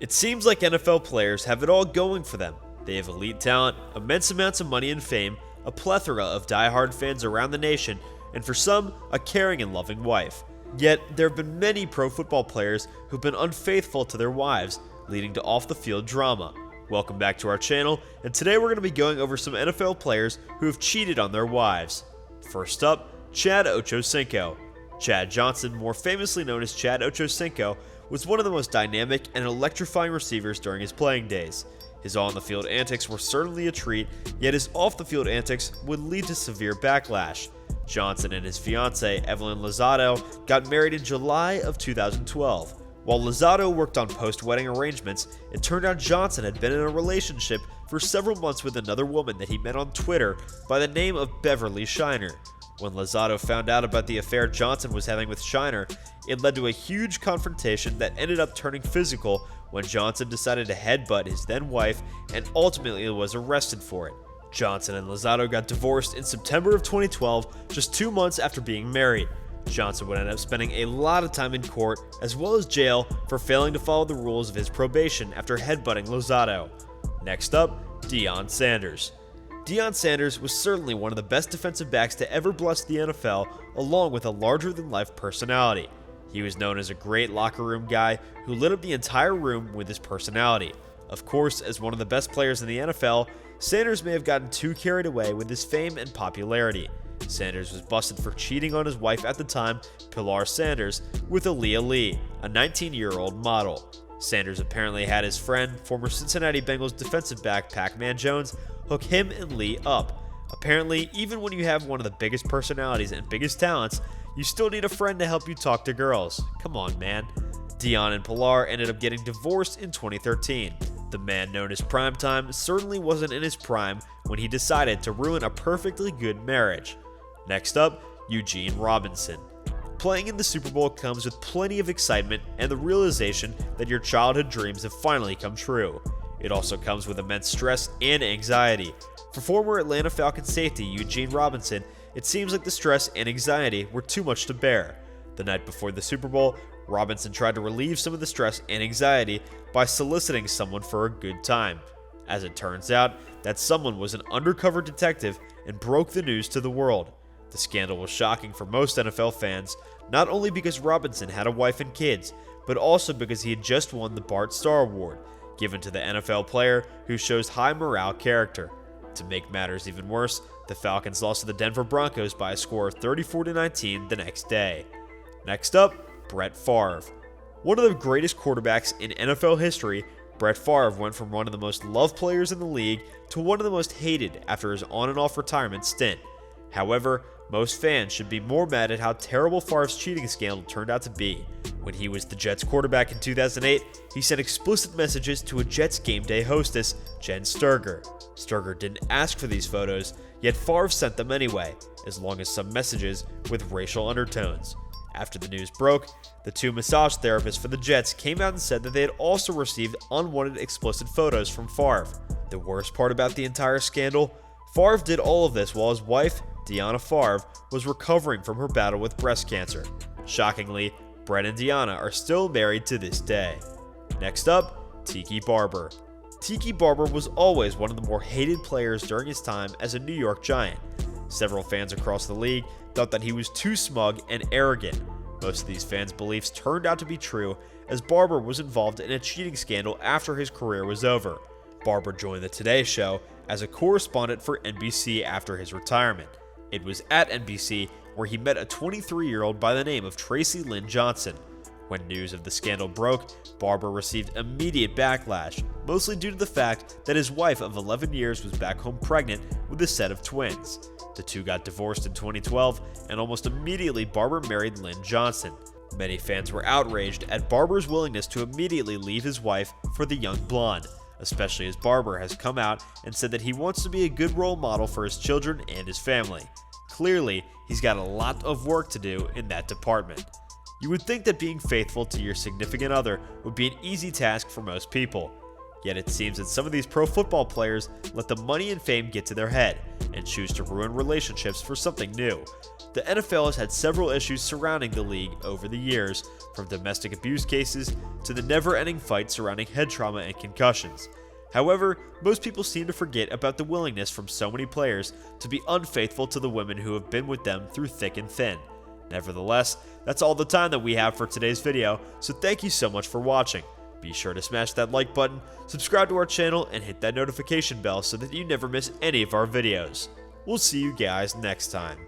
It seems like NFL players have it all going for them. They have elite talent, immense amounts of money and fame, a plethora of die-hard fans around the nation, and for some, a caring and loving wife. Yet, there have been many pro football players who've been unfaithful to their wives, leading to off-the-field drama. Welcome back to our channel, and today we're going to be going over some NFL players who have cheated on their wives. First up, Chad Ochocinco. Chad Johnson, more famously known as Chad Ochocinco, was one of the most dynamic and electrifying receivers during his playing days. His on-the-field antics were certainly a treat, yet his off-the-field antics would lead to severe backlash. Johnson and his fiancée, Evelyn Lozado, got married in July of 2012. While Lozado worked on post-wedding arrangements, it turned out Johnson had been in a relationship for several months with another woman that he met on Twitter by the name of Beverly Shiner. When Lozado found out about the affair Johnson was having with Shiner, it led to a huge confrontation that ended up turning physical when Johnson decided to headbutt his then-wife and ultimately was arrested for it. Johnson and Lozado got divorced in September of 2012, just 2 months after being married. Johnson would end up spending a lot of time in court as well as jail for failing to follow the rules of his probation after headbutting Lozado. Next up, Deion Sanders. Deion Sanders was certainly one of the best defensive backs to ever bless the NFL, along with a larger-than-life personality. He was known as a great locker room guy who lit up the entire room with his personality. Of course, as one of the best players in the NFL, Sanders may have gotten too carried away with his fame and popularity. Sanders was busted for cheating on his wife at the time, Pilar Sanders, with Aaliyah Lee, a 19-year-old model. Sanders apparently had his friend, former Cincinnati Bengals defensive back Pac-Man Jones, hook him and Lee up. Apparently, even when you have one of the biggest personalities and biggest talents, you still need a friend to help you talk to girls. Come on, man. Deion and Pilar ended up getting divorced in 2013. The man known as Primetime certainly wasn't in his prime when he decided to ruin a perfectly good marriage. Next up, Eugene Robinson. Playing in the Super Bowl comes with plenty of excitement and the realization that your childhood dreams have finally come true. It also comes with immense stress and anxiety. For former Atlanta Falcons safety Eugene Robinson, it seems like the stress and anxiety were too much to bear. The night before the Super Bowl, Robinson tried to relieve some of the stress and anxiety by soliciting someone for a good time. As it turns out, that someone was an undercover detective and broke the news to the world. The scandal was shocking for most NFL fans, not only because Robinson had a wife and kids, but also because he had just won the Bart Starr Award, given to the NFL player who shows high morale character. To make matters even worse, the Falcons lost to the Denver Broncos by a score of 34-19 the next day. Next up, Brett Favre. One of the greatest quarterbacks in NFL history, Brett Favre went from one of the most loved players in the league to one of the most hated after his on and off retirement stint. However, most fans should be more mad at how terrible Favre's cheating scandal turned out to be. When he was the Jets quarterback in 2008, he sent explicit messages to a Jets game day hostess, Jen Sturger. Sturger didn't ask for these photos, yet Favre sent them anyway, as long as some messages with racial undertones. After the news broke, the two massage therapists for the Jets came out and said that they had also received unwanted explicit photos from Favre. The worst part about the entire scandal? Favre did all of this while his wife, Deanna Favre, was recovering from her battle with breast cancer. Shockingly, Brett and Deanna are still married to this day. Next up, Tiki Barber. Tiki Barber was always one of the more hated players during his time as a New York Giant. Several fans across the league thought that he was too smug and arrogant. Most of these fans' beliefs turned out to be true, as Barber was involved in a cheating scandal after his career was over. Barber joined the Today Show as a correspondent for NBC after his retirement. It was at NBC where he met a 23-year-old by the name of Tracy Lynn Johnson. When news of the scandal broke, Barber received immediate backlash, mostly due to the fact that his wife of 11 years was back home pregnant with a set of twins. The two got divorced in 2012, and almost immediately Barber married Lynn Johnson. Many fans were outraged at Barber's willingness to immediately leave his wife for the young blonde, especially as Barber has come out and said that he wants to be a good role model for his children and his family. Clearly, he's got a lot of work to do in that department. You would think that being faithful to your significant other would be an easy task for most people. Yet it seems that some of these pro football players let the money and fame get to their head and choose to ruin relationships for something new. The NFL has had several issues surrounding the league over the years, from domestic abuse cases to the never-ending fight surrounding head trauma and concussions. However, most people seem to forget about the willingness from so many players to be unfaithful to the women who have been with them through thick and thin. Nevertheless, that's all the time that we have for today's video, so thank you so much for watching. Be sure to smash that like button, subscribe to our channel, and hit that notification bell so that you never miss any of our videos. We'll see you guys next time.